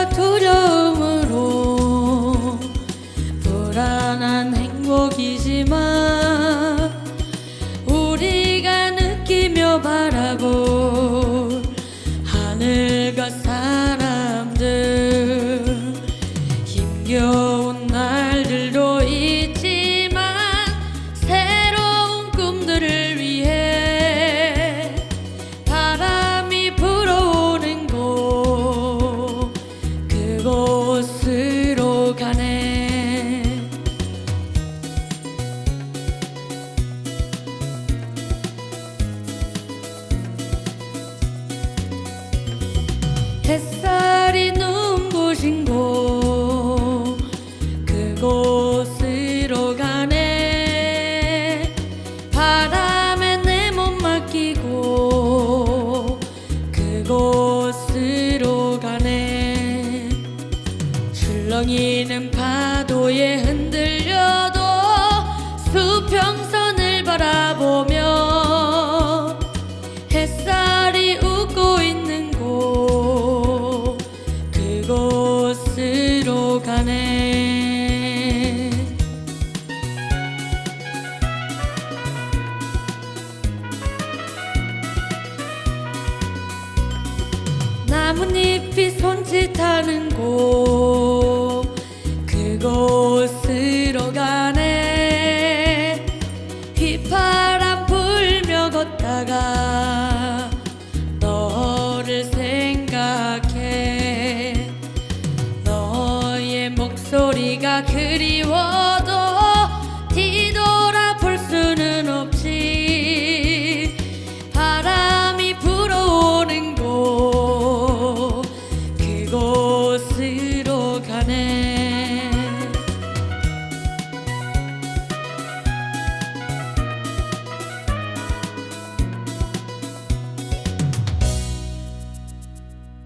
두려움과 두려움으로 불안한 행복이지만 우리가 느끼며 바라볼 하늘과 사람들 힘겨운 날들도 있지만 새로운 꿈들을 위해 바람이 불어오는 곳 그곳으로 가네. 햇살이 눈부신 곳 그곳으로 가네. 바람에 내 몸 맡기고 그곳으로 가네. 출렁이는 파도에 흔들려도 수평선을 바라보며 햇살이 웃고 있는 곳 그곳으로 가네. 나뭇잎이 손짓하는 곳 그곳으로